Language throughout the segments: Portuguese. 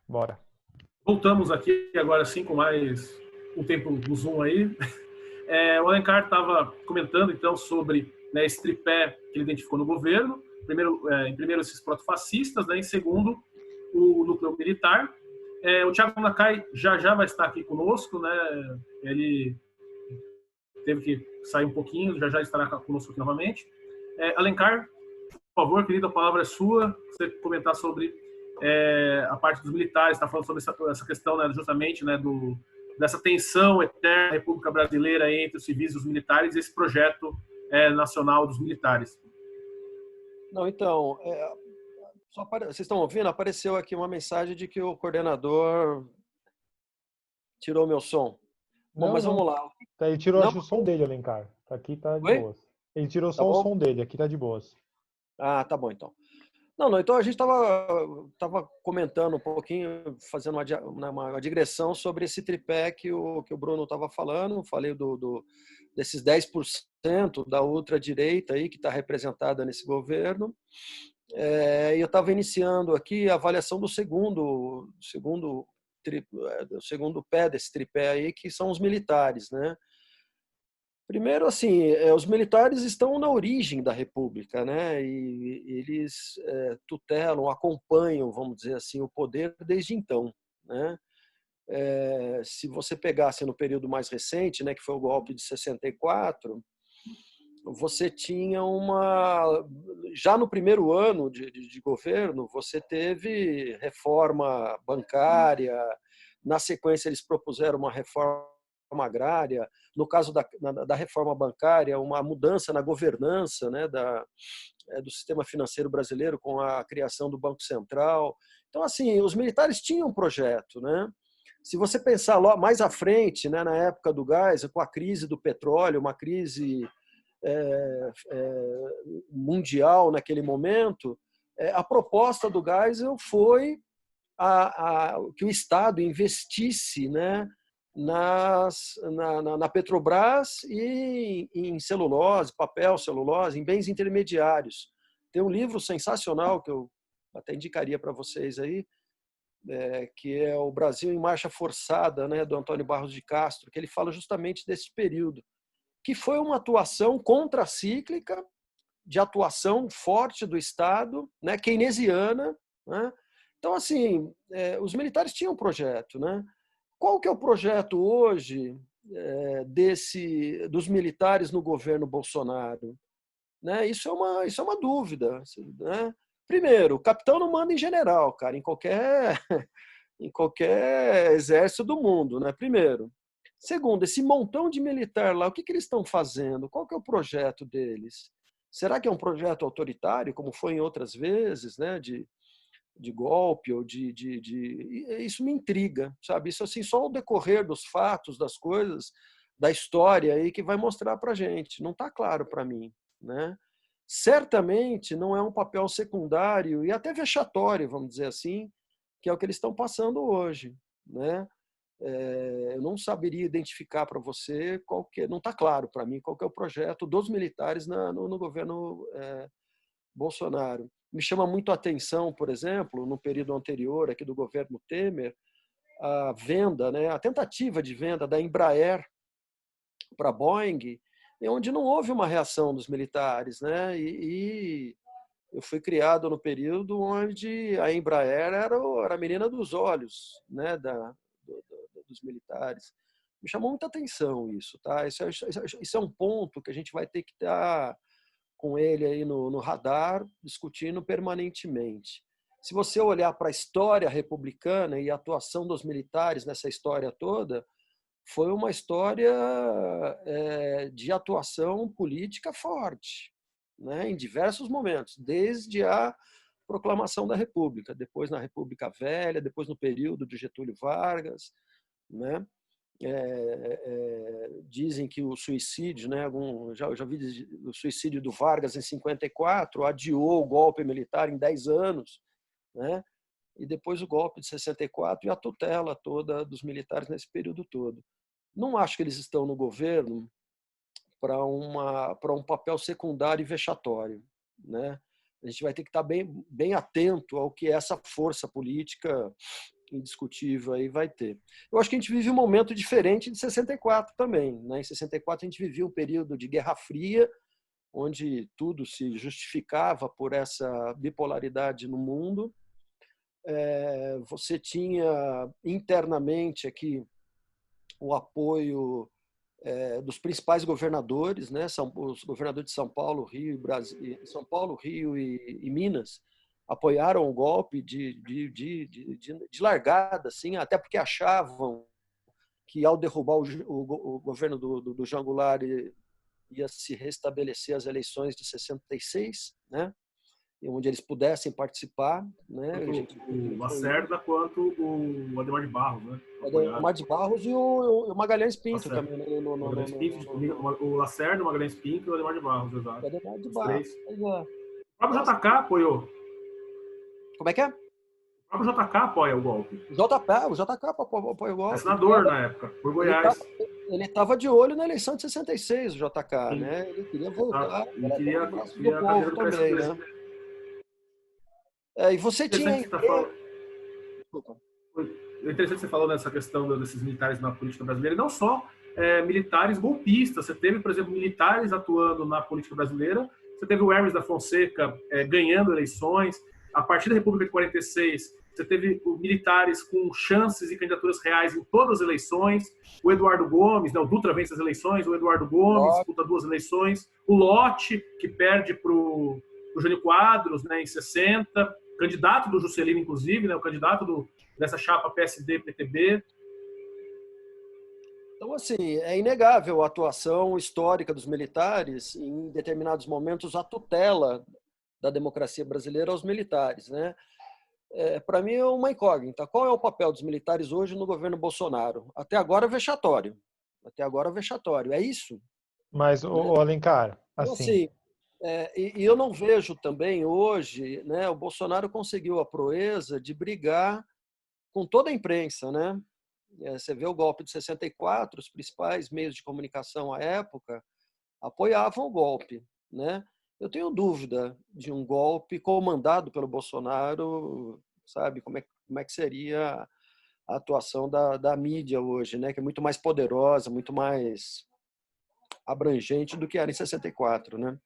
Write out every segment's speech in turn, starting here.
Bora. Voltamos aqui agora sim com mais um tempo do Zoom aí. O Alencar estava comentando então sobre, né, esse tripé que ele identificou no governo. Em primeiro esses protofascistas, né, em segundo o núcleo militar. O Thiago Nakai já vai estar aqui conosco, né? Ele teve que sair um pouquinho, já estará conosco aqui novamente. Alencar, por favor, querido, a palavra é sua. Você comentar sobre a parte dos militares, está falando sobre essa questão, né, justamente, né, dessa tensão eterna da República Brasileira entre os civis e os militares, e esse projeto nacional dos militares. Não, então, vocês estão ouvindo? Apareceu aqui uma mensagem de que o coordenador tirou meu som. Bom, mas vamos lá. Ele tirou acho, o som dele, Alencar. Aqui tá de boas. Ele tirou só o som dele, aqui tá de boas. Ah, tá bom então. Não, então a gente estava comentando um pouquinho, fazendo uma digressão sobre esse tripé que o Bruno estava falando. Falei desses 10% da ultradireita aí que está representada nesse governo. E eu estava iniciando aqui a avaliação do segundo pé desse tripé aí, que são os militares, né? Primeiro, assim, os militares estão na origem da República, né? E eles tutelam, acompanham, vamos dizer assim, o poder desde então, né? Se você pegasse no período mais recente, né, que foi o golpe de 64, você tinha já no primeiro ano de governo, você teve reforma bancária, na sequência eles propuseram uma reforma agrária, no caso da reforma bancária, uma mudança na governança, né, do sistema financeiro brasileiro com a criação do Banco Central. Então, assim, os militares tinham um projeto, né? Se você pensar mais à frente, né, na época do gás, com a crise do petróleo, uma crise mundial naquele momento, a proposta do Geisel foi que o Estado investisse, né, na Petrobras e em celulose, papel, celulose, em bens intermediários. Tem um livro sensacional que eu até indicaria para vocês aí, que é O Brasil em Marcha Forçada, né, do Antônio Barros de Castro, que ele fala justamente desse período, que foi uma atuação contracíclica, de atuação forte do Estado, né, keynesiana, né? Então, assim, os militares tinham um projeto, né? Qual que é o projeto hoje dos militares no governo Bolsonaro? Né? Isso é uma dúvida. Né? Primeiro, o capitão não manda em general, cara, em qualquer exército do mundo, né? Primeiro. Segundo, esse montão de militar lá, o que eles estão fazendo? Qual que é o projeto deles? Será que é um projeto autoritário, como foi em outras vezes, né? De golpe ou isso me intriga, sabe? Isso assim só o decorrer dos fatos, das coisas, da história aí que vai mostrar para gente. Não está claro para mim, né? Certamente não é um papel secundário e até vexatório, vamos dizer assim, que é o que eles estão passando hoje, né? Eu não saberia identificar para você não está claro para mim qual que é o projeto dos militares no governo Bolsonaro. Me chama muito a atenção, por exemplo, no período anterior aqui do governo Temer, a venda, né, a tentativa de venda da Embraer para a Boeing, onde não houve uma reação dos militares, né? E eu fui criado no período onde a Embraer era a menina dos olhos, né, dos militares. Me chamou muita atenção isso, tá? Isso é um ponto que a gente vai ter que estar com ele aí no radar, discutindo permanentemente. Se você olhar para a história republicana e a atuação dos militares nessa história toda, foi uma história de atuação política forte, né, em diversos momentos, desde a proclamação da República, depois na República Velha, depois no período de Getúlio Vargas, né? Dizem que o suicídio, né, já vi o suicídio do Vargas em 54, adiou o golpe militar em 10 anos, né? E depois o golpe de 64 e a tutela toda dos militares nesse período todo. Não acho que eles estão no governo para um papel secundário e vexatório, né? A gente vai ter que estar bem atento ao que essa força política indiscutível aí vai ter. Eu acho que a gente vive um momento diferente de 64 também, né? Em 64 a gente vivia um período de Guerra Fria, onde tudo se justificava por essa bipolaridade no mundo. Você tinha internamente aqui o apoio dos principais governadores, né? Os governadores de São Paulo, Rio, e Minas apoiaram o golpe de largada, assim, até porque achavam que ao derrubar o governo do João Goulart ia se restabelecer as eleições de 66, né? Onde eles pudessem participar, né? Tanto o Lacerda quanto o Ademar de Barros, né? O Ademar de Barros e o Magalhães Pinto Lacerda. também. O Lacerda, o Magalhães Pinto e o Ademar de Barros, exato. O Ademar de Os Barros. três. O próprio JK apoiou. Como é que é? O próprio JK apoia o golpe. O JK apoia o golpe. É senador na época, por Goiás. Ele estava de olho na eleição de 66, o JK, né? Ele queria voltar. Ele queria o braço do povo também, né? E você tinha... É interessante que você falou nessa questão desses militares na política brasileira, e não só militares golpistas. Você teve, por exemplo, militares atuando na política brasileira, você teve o Hermes da Fonseca ganhando eleições. A partir da República de 46, você teve militares com chances e candidaturas reais em todas as eleições. O Eduardo Gomes, né, o Dutra vence as eleições, o Eduardo Gomes disputa 2 eleições. O Lott, que perde para o Jânio Quadros, né, em 60, candidato do Juscelino, inclusive, né, o candidato dessa chapa PSD-PTB. Então, assim, é inegável a atuação histórica dos militares, em determinados momentos, a tutela da democracia brasileira aos militares, né? Para mim é uma incógnita. Qual é o papel dos militares hoje no governo Bolsonaro? Até agora vexatório. É isso? Mas, o Alencar, assim... E eu não vejo também hoje, né? O Bolsonaro conseguiu a proeza de brigar com toda a imprensa, né? Você vê o golpe de 64, os principais meios de comunicação à época apoiavam o golpe, né? Eu tenho dúvida de um golpe comandado pelo Bolsonaro, sabe? Como é que seria a atuação da mídia hoje, né? Que é muito mais poderosa, muito mais abrangente do que era em 64, né?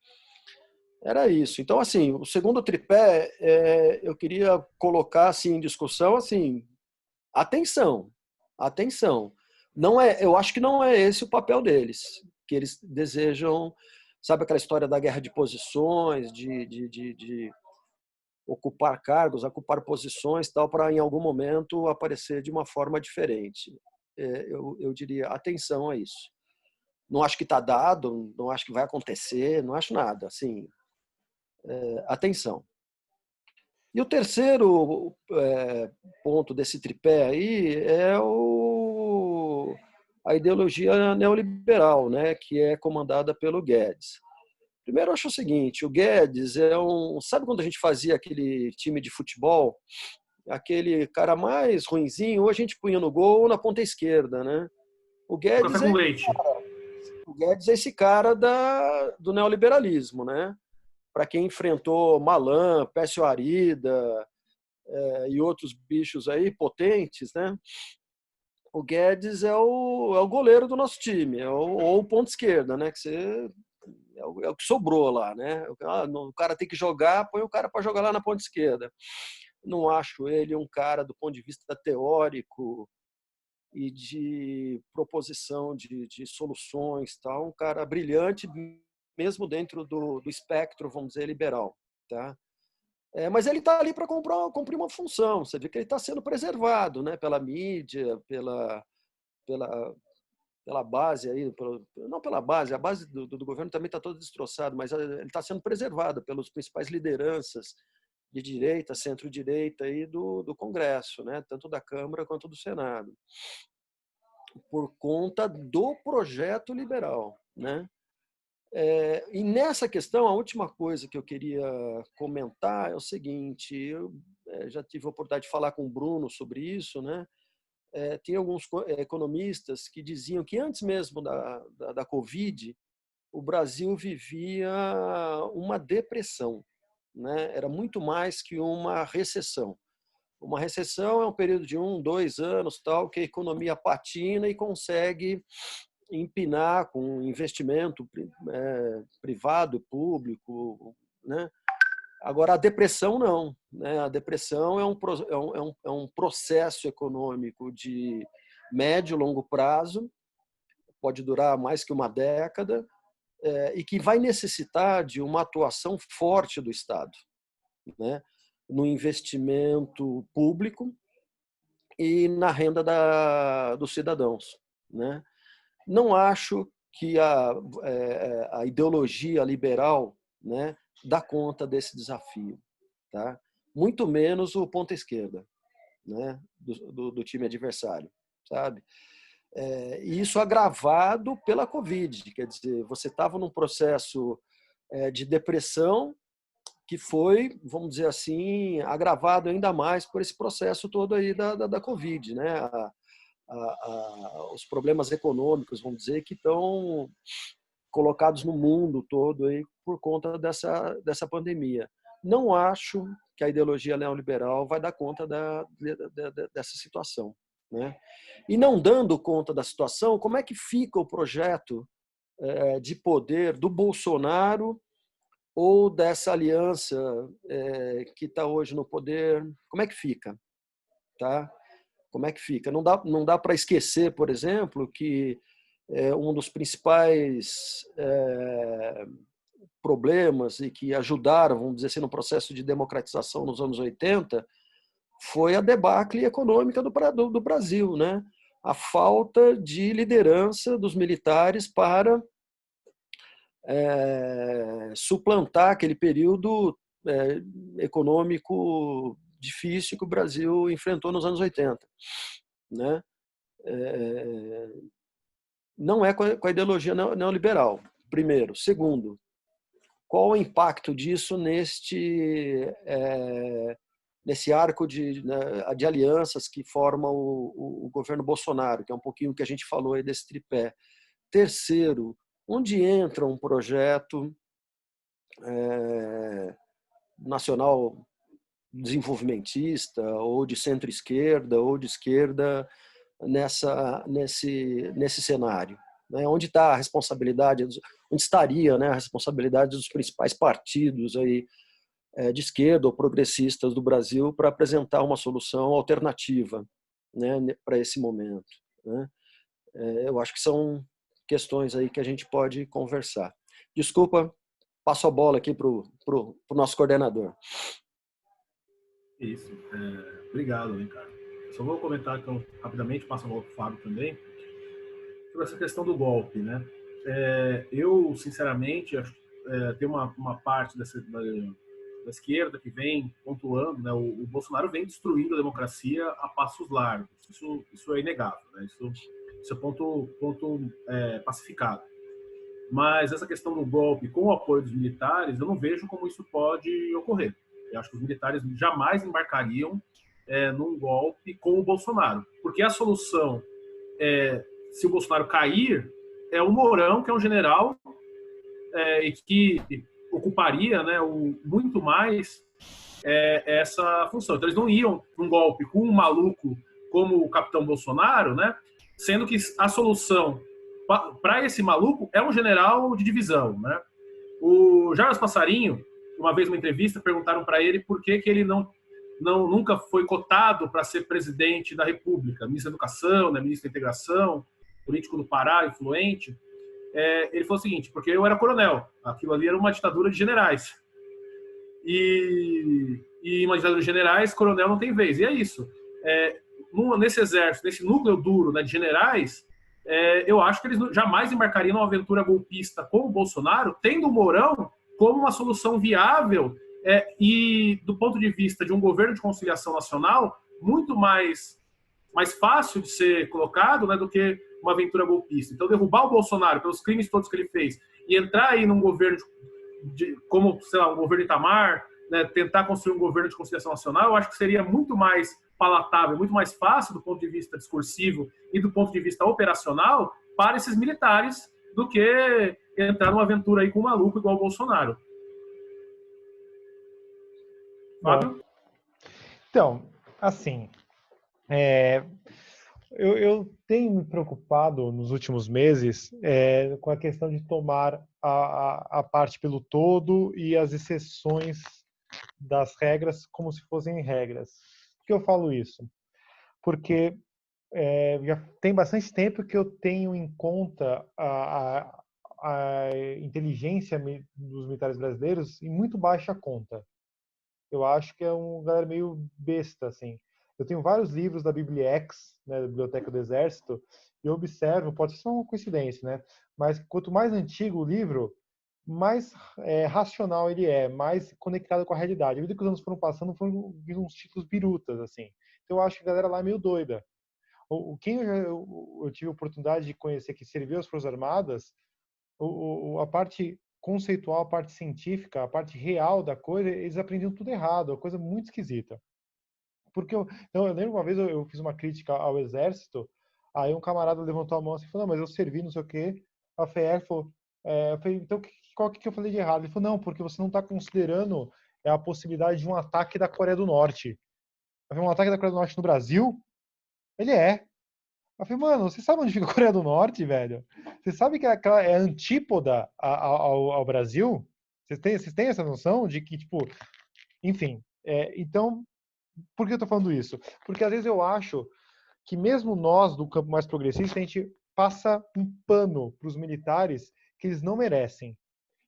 Era isso. Então, assim, o segundo tripé, eu queria colocar assim, em discussão, assim, atenção. Eu acho que não é esse o papel deles, que eles desejam, sabe aquela história da guerra de posições, de ocupar cargos, ocupar posições, tal, para em algum momento aparecer de uma forma diferente. Eu diria, atenção a isso. Não acho que está dado, não acho que vai acontecer, não acho nada, assim, atenção. E o terceiro ponto desse tripé aí é a ideologia neoliberal, né, que é comandada pelo Guedes. Primeiro, eu acho o seguinte, o Guedes sabe quando a gente fazia aquele time de futebol, aquele cara mais ruinzinho, ou a gente punha no gol ou na ponta esquerda, né? O Guedes Café com leite. O Guedes é esse cara do neoliberalismo, né? Para quem enfrentou Malan, Pécio Arida e outros bichos aí potentes, né? O Guedes é o goleiro do nosso time, ou o ponto esquerda, né? Que é o que sobrou lá, né? O cara tem que jogar, põe o cara para jogar lá na ponta esquerda. Não acho ele um cara do ponto de vista teórico e de proposição de soluções, tal, um cara brilhante mesmo dentro do espectro, vamos dizer, liberal, tá? Mas ele está ali para cumprir uma função. Você vê que ele está sendo preservado, né, pela mídia, pela base aí, não pela base, a base do governo também está toda destroçada, mas ele está sendo preservado pelas principais lideranças de direita, centro-direita aí do Congresso, né, tanto da Câmara quanto do Senado, por conta do projeto liberal, né? E nessa questão, a última coisa que eu queria comentar é o seguinte, eu já tive a oportunidade de falar com o Bruno sobre isso, né? Tem alguns economistas que diziam que antes mesmo da Covid, o Brasil vivia uma depressão, né? Era muito mais que uma recessão. Uma recessão é um período de 1, 2 anos, tal, que a economia patina e consegue empinar com investimento privado, público, né? Agora, a depressão não, né? A depressão é um processo econômico de médio e longo prazo, pode durar mais que uma década, e que vai necessitar de uma atuação forte do Estado, né? No investimento público e na renda dos cidadãos, né? Não acho que a ideologia liberal, né, dá conta desse desafio, tá? Muito menos o ponta esquerda, né, do time adversário, sabe? E isso agravado pela Covid, quer dizer, você estava num processo de depressão que foi, vamos dizer assim, agravado ainda mais por esse processo todo aí da Covid, né? Os problemas econômicos, vamos dizer, que estão colocados no mundo todo aí por conta dessa pandemia. Não acho que a ideologia neoliberal vai dar conta dessa situação, né? E não dando conta da situação, como é que fica o projeto de poder do Bolsonaro ou dessa aliança que está hoje no poder? Como é que fica, tá? Como é que fica? Não dá para esquecer, por exemplo, que um dos principais problemas e que ajudaram, vamos dizer assim, no processo de democratização nos anos 80 foi a debacle econômica do Brasil, né? A falta de liderança dos militares para suplantar aquele período econômico difícil que o Brasil enfrentou nos anos 80, né? Não é com a ideologia neoliberal, primeiro. Segundo, qual o impacto disso nesse arco de alianças que formam o governo Bolsonaro, que é um pouquinho o que a gente falou aí desse tripé. Terceiro, onde entra um projeto nacional desenvolvimentista, ou de centro-esquerda, ou de esquerda, nesse cenário, né? Onde está a responsabilidade, onde estaria, né, a responsabilidade dos principais partidos aí, de esquerda ou progressistas do Brasil para apresentar uma solução alternativa, né, para esse momento, né? Eu acho que são questões aí que a gente pode conversar. Desculpa, passo a bola aqui para o nosso coordenador. Isso. Obrigado, Ricardo. Eu só vou comentar então, rapidamente, passo a bola para o Fábio também, sobre essa questão do golpe, né? Eu, sinceramente, acho que tem uma parte da esquerda que vem pontuando, né? O Bolsonaro vem destruindo a democracia a passos largos. Isso é inegável, né? Isso é ponto pacificado. Mas essa questão do golpe com o apoio dos militares, eu não vejo como isso pode ocorrer. Eu acho que os militares jamais embarcariam num golpe com o Bolsonaro. Porque a solução, se o Bolsonaro cair, é o Mourão, que é um general e que ocuparia, né, muito mais essa função. Então, eles não iam num golpe com um maluco como o capitão Bolsonaro, né, sendo que a solução para esse maluco é um general de divisão, né? O Jarbas Passarinho, uma vez numa entrevista, perguntaram para ele por que ele nunca foi cotado para ser presidente da República, ministro da Educação, né, ministro da Integração, político do Pará, influente. Ele falou o seguinte: porque eu era coronel, aquilo ali era uma ditadura de generais. E uma ditadura de generais, coronel não tem vez. E é isso. Nesse exército, nesse núcleo duro, né, de generais, eu acho que eles jamais embarcariam numa aventura golpista com o Bolsonaro, tendo o Mourão como uma solução viável e, do ponto de vista de um governo de conciliação nacional, muito mais fácil de ser colocado, né, do que uma aventura golpista. Então, derrubar o Bolsonaro pelos crimes todos que ele fez e entrar aí num governo como, sei lá, um governo Itamar, né, tentar construir um governo de conciliação nacional, eu acho que seria muito mais palatável, muito mais fácil do ponto de vista discursivo e do ponto de vista operacional para esses militares do que entrar numa aventura aí com um maluco igual o Bolsonaro. Fábio? Então, Assim, eu tenho me preocupado nos últimos meses com a questão de tomar a parte pelo todo e as exceções das regras como se fossem regras. Por que eu falo isso? Porque já tem bastante tempo que eu tenho em conta a inteligência dos militares brasileiros em muito baixa conta. Eu acho que é um galera meio besta, assim. Eu tenho vários livros da Bibliex, né, da Biblioteca do Exército, e eu observo, pode ser uma coincidência, né, mas quanto mais antigo o livro, mais racional ele é, mais conectado com a realidade. À medida que os anos foram passando, foram vindo uns títulos birutas, assim. Então eu acho que a galera lá é meio doida. Quem eu tive a oportunidade de conhecer que serviu às Forças Armadas, a parte conceitual, a parte científica, a parte real da coisa, eles aprendiam tudo errado, é uma coisa muito esquisita. Porque então, eu lembro uma vez eu fiz uma crítica ao exército, aí um camarada levantou a mão assim e falou, não, mas eu servi, não sei o quê. A FER falou, eu falei, então qual que eu falei de errado? Ele falou, não, porque você não está considerando a possibilidade de um ataque da Coreia do Norte. Eu falei, um ataque da Coreia do Norte no Brasil? Ele é. Eu falei, mano, você sabe onde fica a Coreia do Norte, velho? Você sabe que aquela é antípoda ao Brasil? Vocês têm essa noção de que, tipo, enfim. Então, por que eu tô falando isso? Porque às vezes eu acho que mesmo nós, do campo mais progressista, a gente passa um pano para os militares que eles não merecem.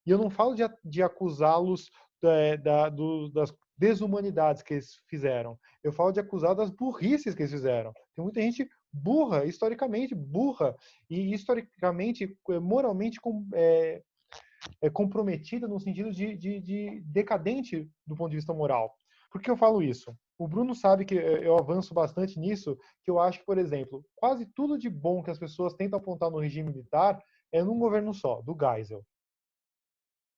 E eu não falo de acusá-los das desumanidades que eles fizeram. Eu falo de acusar das burrices que eles fizeram. Tem muita gente burra, historicamente burra, e historicamente, moralmente comprometida no sentido de decadente do ponto de vista moral. Por que eu falo isso? O Bruno sabe que eu avanço bastante nisso, que eu acho que, por exemplo, quase tudo de bom que as pessoas tentam apontar no regime militar é num governo só, do Geisel.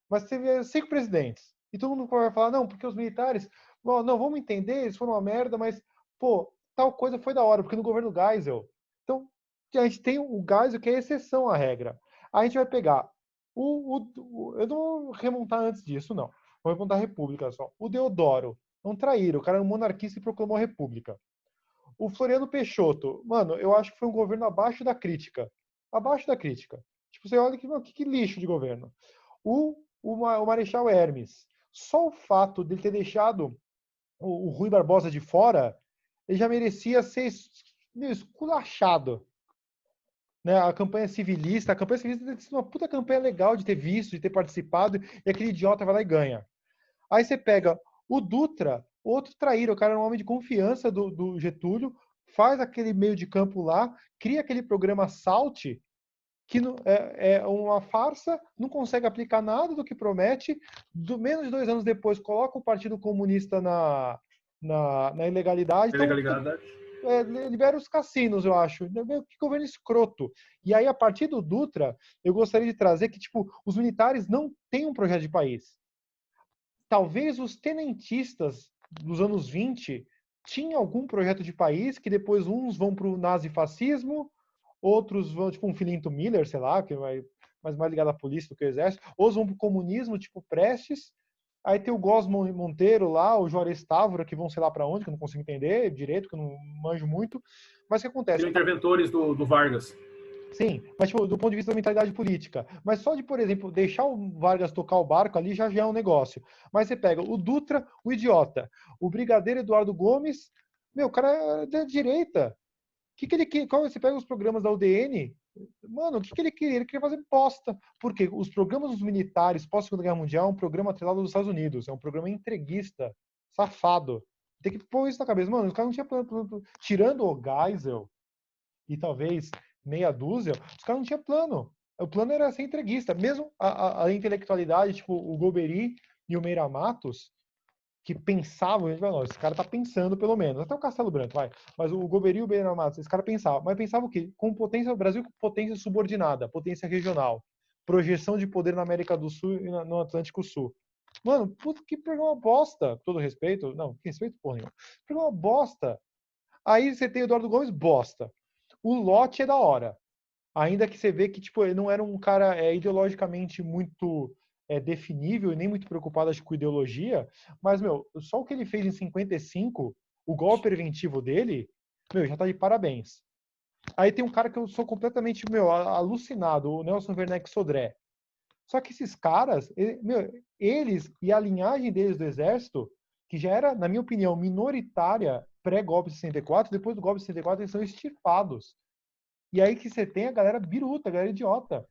Mas você vê 5 presidentes. E todo mundo vai falar, não, porque os militares, não, vamos entender, eles foram uma merda, mas, pô, tal coisa foi da hora, porque no governo Geisel. Então, a gente tem o Geisel que é exceção à regra. A gente vai pegar eu não vou remontar antes disso, não. Vou remontar a República só. O Deodoro, um traíra, o cara era um monarquista e proclamou a República. O Floriano Peixoto, mano, eu acho que foi um governo abaixo da crítica. Abaixo da crítica. Tipo, você olha que lixo de governo. O Marechal Hermes, só o fato de ele ter deixado o Rui Barbosa de fora, ele já merecia ser esculachado. Né? A campanha civilista tem sido uma puta campanha legal de ter visto, de ter participado, e aquele idiota vai lá e ganha. Aí você pega o Dutra, outro traíra, o cara era um homem de confiança do Getúlio, faz aquele meio de campo lá, cria aquele programa SALT, que é uma farsa, não consegue aplicar nada do que promete, menos de 2 anos depois coloca o Partido Comunista na ilegalidade. Então, libera os cassinos, eu acho. Que governo escroto. E aí, a partir do Dutra, eu gostaria de trazer que, tipo, os militares não têm um projeto de país. Talvez os tenentistas dos anos 20 tinham algum projeto de país, que depois uns vão para o nazifascismo, outros vão, tipo um Filinto Miller, sei lá, que vai mais ligado à polícia do que ao exército, outros vão para o comunismo, tipo Prestes. Aí tem o Gosmo Monteiro lá, o Juarez Távora, que vão sei lá para onde, que eu não consigo entender direito, que eu não manjo muito. Mas o que acontece? São interventores do Vargas. Sim, mas tipo, do ponto de vista da mentalidade política. Mas só de, por exemplo, deixar o Vargas tocar o barco ali já é um negócio. Mas você pega o Dutra, o idiota, o brigadeiro Eduardo Gomes, meu, o cara é da direita. Que ele quer? Qual você pega os programas da UDN? Mano, o que ele queria? Ele queria fazer bosta. Porque os programas dos militares pós-Segunda Guerra Mundial é um programa atrelado dos Estados Unidos. É um programa entreguista, safado. Tem que pôr isso na cabeça. Mano, os caras não tinham plano. Tirando o Geisel e talvez meia dúzia, os caras não tinham plano. O plano era ser entreguista. Mesmo a intelectualidade, tipo o Golbery e o Meira Matos, que pensavam, esse cara tá pensando pelo menos, até o Castelo Branco, vai. Mas o Golbery e o Meira Matos, esse cara pensava. Mas pensava o quê? Com potência, o Brasil com potência subordinada, potência regional, projeção de poder na América do Sul e no Atlântico Sul. Mano, puta que programa bosta. Todo respeito, não, que respeito porra nenhuma. Programa bosta. Aí você tem o Eduardo Gomes, bosta. O Lott é da hora. Ainda que você vê que tipo, ele não era um cara ideologicamente muito definível e nem muito preocupado acho, com ideologia, mas, meu, só o que ele fez em 55, o golpe preventivo dele, meu, já tá de parabéns. Aí tem um cara que eu sou completamente, meu, alucinado, o Nelson Werneck Sodré. Só que esses caras, eles e a linhagem deles do exército, que já era, na minha opinião, minoritária pré-golpe de 64, depois do golpe de 64 eles são extirpados. E aí que você tem a galera biruta, a galera idiota.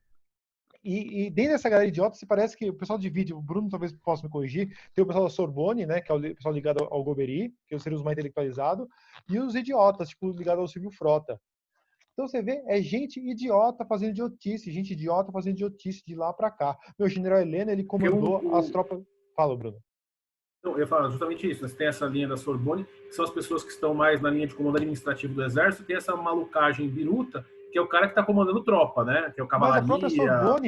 E dentro dessa galera idiota, se parece que o pessoal divide, o Bruno talvez possa me corrigir, tem o pessoal da Sorbonne, né, que é o pessoal ligado ao Goberi, que seria os mais intelectualizados, e os idiotas, tipo, ligado ao Silvio Frota. Então você vê, é gente idiota fazendo idiotice, gente idiota fazendo idiotice de lá para cá. Meu general Helena, ele comandou as tropas... Fala, Bruno. Não, eu ia falar justamente isso. Você tem essa linha da Sorbonne, que são as pessoas que estão mais na linha de comando administrativo do Exército, tem essa malucagem biruta, que é o cara que está comandando tropa, né? Que é o cavalaria,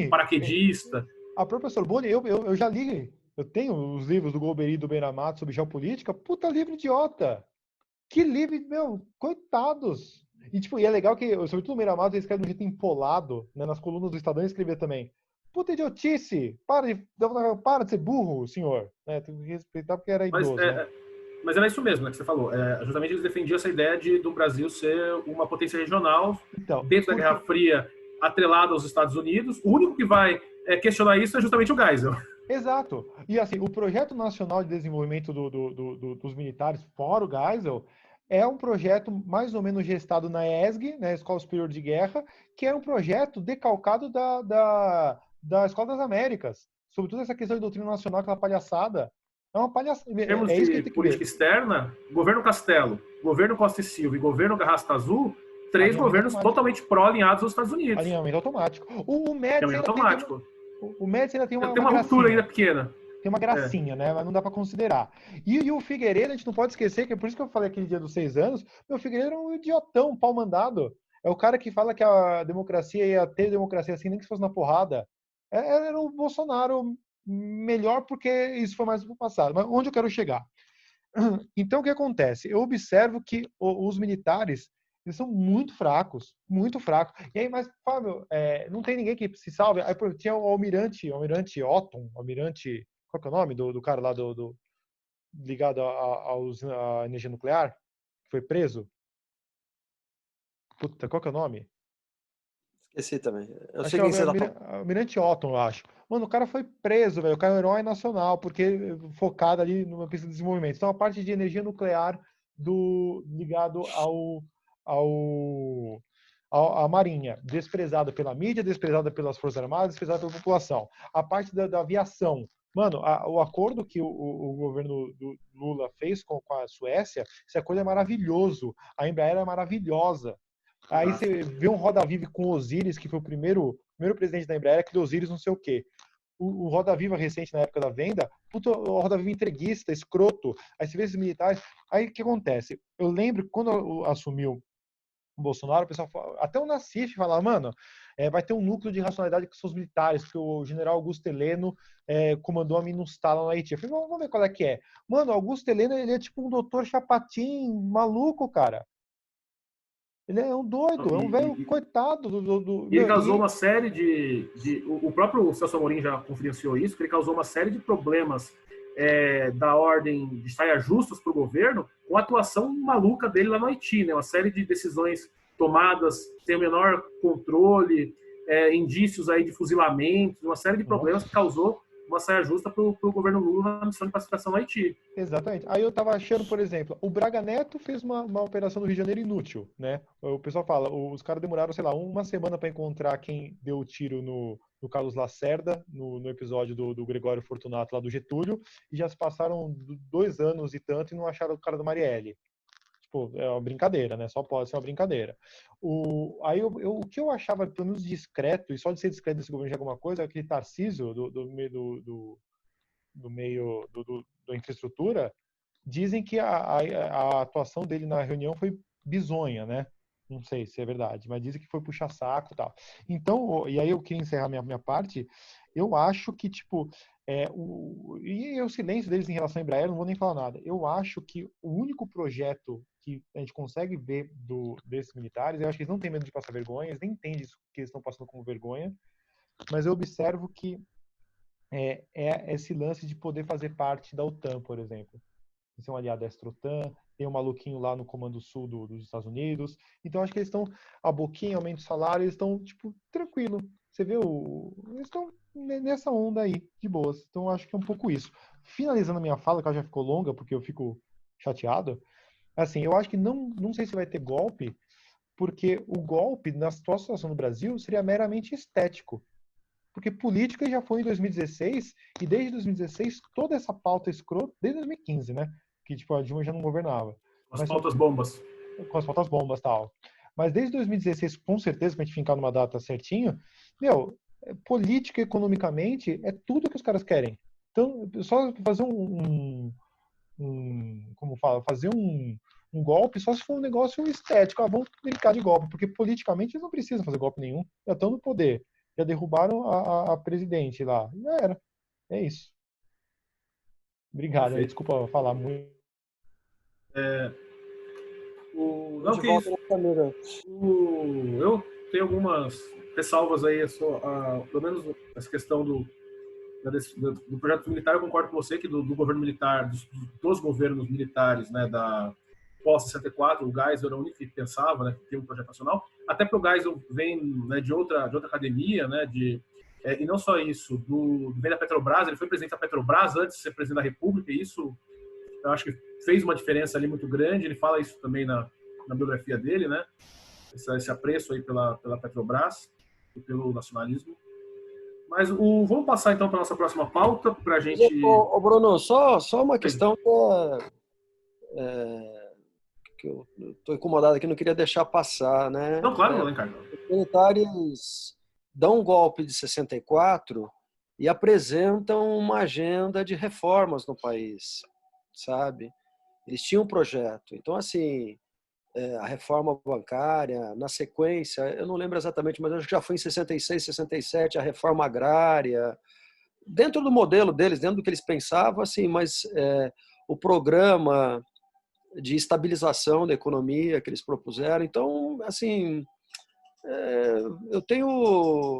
o paraquedista. A própria Sorbonne, eu já li, eu tenho os livros do Golbery e do Benamato sobre geopolítica, puta livro idiota. Que livro, meu, coitados. E, tipo, e é legal que, sobretudo o Benamato, ele escreve de um jeito empolado, né? Nas colunas do Estadão, ele escrevia também. Puta idiotice! Para de ser burro, senhor. Né? Tem que respeitar porque era idoso. Mas era isso mesmo, né, que você falou. Justamente eles defendiam essa ideia do Brasil ser uma potência regional, então, dentro da Guerra Fria, atrelada aos Estados Unidos. O único que vai questionar isso é justamente o Geisel. Exato. E assim, o Projeto Nacional de Desenvolvimento dos Militares, fora o Geisel, é um projeto mais ou menos gestado na ESG, né, Escola Superior de Guerra, que é um projeto decalcado da Escola das Américas. Sobretudo essa questão de doutrina nacional, aquela palhaçada. É uma palhaçada. Em termos de política externa, governo Castelo, governo Costa e Silva e governo Garrasta Azul, três governos automático. Totalmente pró-alinhados aos Estados Unidos. Alinhamento automático. O Médici ainda tem uma ruptura ainda pequena. Tem uma gracinha, né? Mas não dá para considerar. E o Figueiredo, a gente não pode esquecer, que é por isso que eu falei aquele dia dos 6 anos, meu Figueiredo era um idiotão, um pau mandado. É o cara que fala que a democracia ia ter democracia assim, nem que fosse na porrada. Era o Bolsonaro melhor porque isso foi mais no passado. Mas onde eu quero chegar? Então, o que acontece? Eu observo que os militares, eles são muito fracos, muito fracos. E aí, mas, Fábio, não tem ninguém que se salve. Aí tinha o almirante Otton, qual que é o nome do cara lá ligado à energia nuclear, que foi preso? Puta, qual que é o nome? Esqueci também. Eu sei quem você tá... Almirante Otton, eu acho. Mano, o cara foi preso, velho. O cara é um herói nacional, porque focado ali numa pista de desenvolvimento. Então, a parte de energia nuclear ligado à Marinha, desprezada pela mídia, desprezada pelas Forças Armadas, desprezada pela população. A parte da aviação. Mano, o acordo que o governo do Lula fez com a Suécia, esse acordo é maravilhoso. A Embraer é maravilhosa. Aí você vê um Roda Viva com o Osiris, que foi o primeiro presidente da Embraer, que deu Osiris não sei o quê. O Roda Viva recente, na época da venda, puto, o Roda Viva entreguista, escroto. Aí você vê esses militares. Aí o que acontece? Eu lembro, quando assumiu o Bolsonaro, o pessoal, até o Nassif falava, mano, vai ter um núcleo de racionalidade com seus militares, porque o general Augusto Heleno comandou a MINUSTAH lá no Haiti. Eu falei, vamos ver qual é que é. Mano, Augusto Heleno, ele é tipo um doutor chapatim, maluco, cara. Ele é um doido, é um velho coitado E ele causou uma série o próprio Celso Amorim já confidenciou isso, que ele causou uma série de problemas da ordem de saia justas para o governo com a atuação maluca dele lá no Haiti, né? Uma série de decisões tomadas sem o menor controle, indícios aí de fuzilamento, uma série de problemas que causou uma saia justa para o governo Lula na missão de pacificação no Haiti. Exatamente. Aí eu estava achando, por exemplo, o Braga Neto fez uma operação no Rio de Janeiro inútil, né? O pessoal fala, os caras demoraram, sei lá, uma semana para encontrar quem deu o tiro no Carlos Lacerda, no episódio do Gregório Fortunato lá do Getúlio, e já se passaram 2 anos e tanto e não acharam o cara do Marielle. Tipo, é uma brincadeira, né? Só pode ser uma brincadeira. Aí o que eu achava, pelo menos, discreto, e só de ser discreto desse governo de alguma coisa, é aquele Tarcísio do meio da infraestrutura, dizem que a atuação dele na reunião foi bizonha, né? Não sei se é verdade, mas dizem que foi puxar saco e tal. Então, e aí eu queria encerrar minha parte, eu acho que, tipo, e o silêncio deles em relação à Embraer, não vou nem falar nada. Eu acho que o único projeto que a gente consegue ver desses militares, eu acho que eles não têm medo de passar vergonha, eles nem entendem isso que eles estão passando como vergonha, mas eu observo que esse lance de poder fazer parte da OTAN, por exemplo. de ser um aliado da Estrotan, tem um maluquinho lá no Comando Sul dos Estados Unidos. Então, acho que eles estão, a boquinha, aumenta o salário, eles estão, tipo, tranquilo. Você vê eles estão nessa onda aí, de boas. Então, acho que é um pouco isso. Finalizando a minha fala, que ela já ficou longa, porque eu fico chateado, assim, eu acho que não sei se vai ter golpe, porque o golpe, na atual situação no Brasil, seria meramente estético. Porque política já foi em 2016, e desde 2016, toda essa pauta escrota, desde 2015, né? Que tipo, a Dilma já não governava. As Mas pautas bombas. com as pautas bombas e tal. Mas desde 2016, com certeza, pra gente ficar numa data certinho, meu, política economicamente é tudo que os caras querem. Então, só fazer como fala, fazer um golpe só se for um negócio estético. Ah, vamos brincar de golpe, porque politicamente eles não precisam fazer golpe nenhum. Já estão no poder. Já derrubaram a presidente lá. Já era. É isso. Obrigado. Aí, Perfeito. desculpa falar muito. Não, que isso. Eu tenho algumas ressalvas aí, pelo menos essa questão do projeto militar. Eu concordo com você que do governo militar, dos governos militares, né, da pós-64, o Geisel era o único que pensava, né, que tem um projeto nacional. Até porque o Geisel vem, né, de outra academia, né, e não só isso, vem da Petrobras. Ele foi presidente da Petrobras antes de ser presidente da República, e isso eu acho que fez uma diferença ali muito grande. Ele fala isso também na biografia dele, né? Esse apreço aí pela Petrobras e pelo nacionalismo. Mas vamos passar então para nossa próxima pauta, para a gente... Ô, Bruno, só uma questão que eu estou incomodado aqui, não queria deixar passar, né? Não, claro, Ricardo. Os militares dão um golpe de 64 e apresentam uma agenda de reformas no país, sabe? Eles tinham um projeto. Então, assim, a reforma bancária, na sequência, eu não lembro exatamente, mas acho que já foi em 66, 67, a reforma agrária, dentro do modelo deles, dentro do que eles pensavam, assim, mas o programa de estabilização da economia que eles propuseram. Então, assim, eu tenho,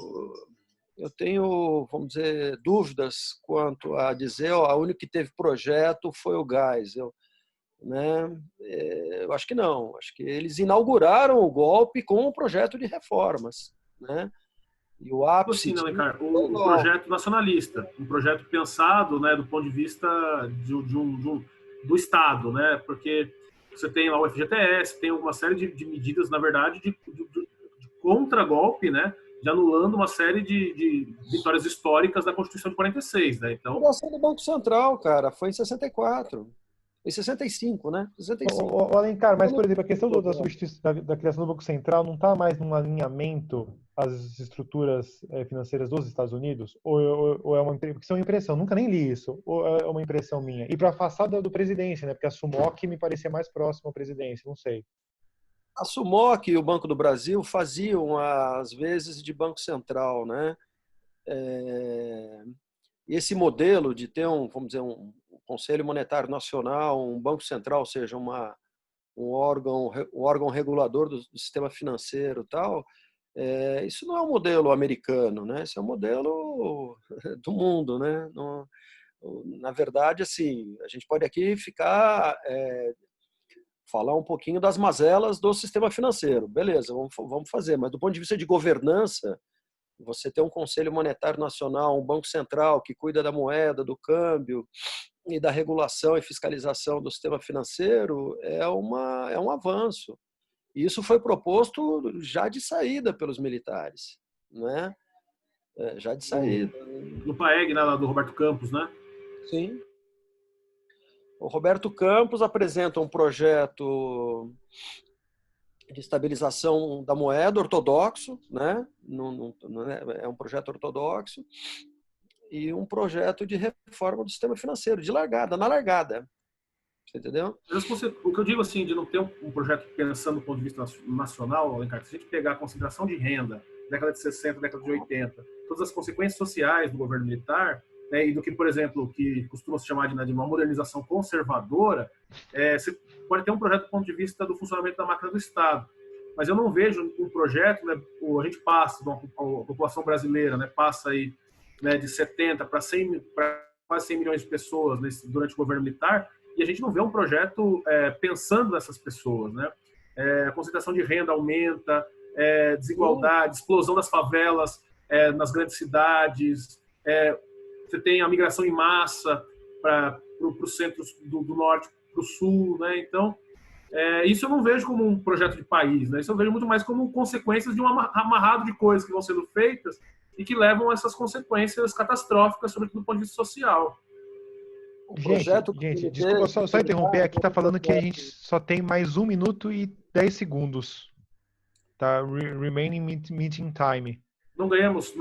vamos dizer, dúvidas quanto a dizer, a única que teve projeto foi o Geisel, né? Eu acho que não. Acho que eles inauguraram o golpe com um projeto de reformas, né? E o ápice... Sim, né, Ricardo? O projeto nacionalista, um projeto pensado, né, do ponto de vista do Estado, né? Porque você tem lá o FGTS, tem uma série de medidas, na verdade, de contra-golpe, né? De anulando uma série de vitórias históricas da Constituição de 46, né? Então, a criação do Banco Central, cara, foi em 64. Em 65, né? 65. Alencar, mas, por exemplo, a questão da criação do Banco Central não está mais num alinhamento às estruturas financeiras dos Estados Unidos? Ou é uma impressão? Porque isso é uma impressão, nunca nem li isso. Ou é uma impressão minha? E para afastar do presidência, né? Porque a Sumoc me parecia mais próxima à presidência, não sei. A Sumoc e o Banco do Brasil faziam, às vezes, de Banco Central, né? Esse modelo de ter vamos dizer, um Conselho Monetário Nacional, um Banco Central, ou seja, um órgão regulador do sistema financeiro e tal, isso não é um modelo americano, né? Isso é um modelo do mundo, né? Na verdade, assim, a gente pode aqui falar um pouquinho das mazelas do sistema financeiro. Beleza, vamos fazer, mas do ponto de vista de governança, você ter um Conselho Monetário Nacional, um Banco Central que cuida da moeda, do câmbio e da regulação e fiscalização do sistema financeiro é um avanço. E isso foi proposto já de saída pelos militares, né? Já de saída. No PAEG, né, lá do Roberto Campos, né? Sim. O Roberto Campos apresenta um projeto de estabilização da moeda ortodoxo, né? É um projeto ortodoxo, e um projeto de reforma do sistema financeiro, de largada, na largada. Você entendeu? O que eu digo, assim, de não ter um projeto pensando do ponto de vista nacional, Ricardo, se a gente pegar a concentração de renda, década de 60, década de 80, todas as consequências sociais do governo militar, né, e do que, por exemplo, que costuma se chamar de uma modernização conservadora, você pode ter um projeto do ponto de vista do funcionamento da máquina do Estado. Mas eu não vejo um projeto, né, a gente passa, a população brasileira, né, passa aí, né, de 70 para quase 100 milhões de pessoas durante o governo militar, e a gente não vê um projeto pensando nessas pessoas, né? A concentração de renda aumenta, desigualdade, explosão das favelas nas grandes cidades, você tem a migração em massa para os centros do norte para o sul, né? Então, isso eu não vejo como um projeto de país, né? Isso eu vejo muito mais como consequências de um amarrado de coisas que vão sendo feitas e que levam a essas consequências catastróficas, sobretudo do ponto de vista social. Gente, desculpa só interromper. Aqui tá falando que a gente só tem mais 1 minuto e 10 segundos. Tá? Remaining meeting time. Não ganhamos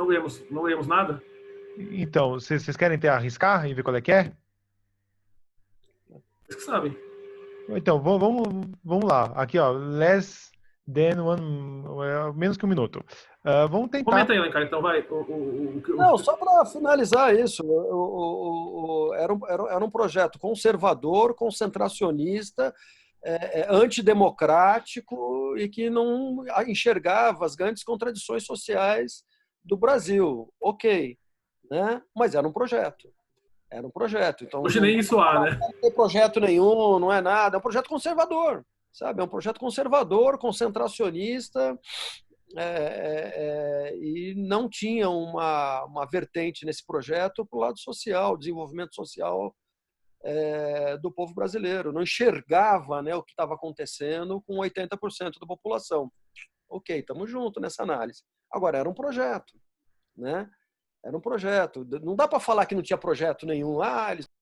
nada? Então, vocês querem arriscar e ver qual é que é? Vocês que sabem. Então, vamos lá. Aqui, ó. Less than menos que 1 minuto. Vamos tentar. Comenta aí, Alencar, então vai. Não, só para finalizar isso, era um projeto conservador, concentracionista, antidemocrático e que não enxergava as grandes contradições sociais do Brasil. Ok, né? Mas era um projeto. Era um projeto. Então, hoje nem isso há, né? Não tem projeto nenhum, não é nada. É um projeto conservador, sabe? É um projeto conservador, concentracionista, e não tinha uma vertente nesse projeto para o lado social, desenvolvimento social do povo brasileiro. Não enxergava, né, o que estava acontecendo com 80% da população. Ok, estamos juntos nessa análise. Agora, era um projeto, né? Era um projeto. Não dá para falar que não tinha projeto nenhum. Eles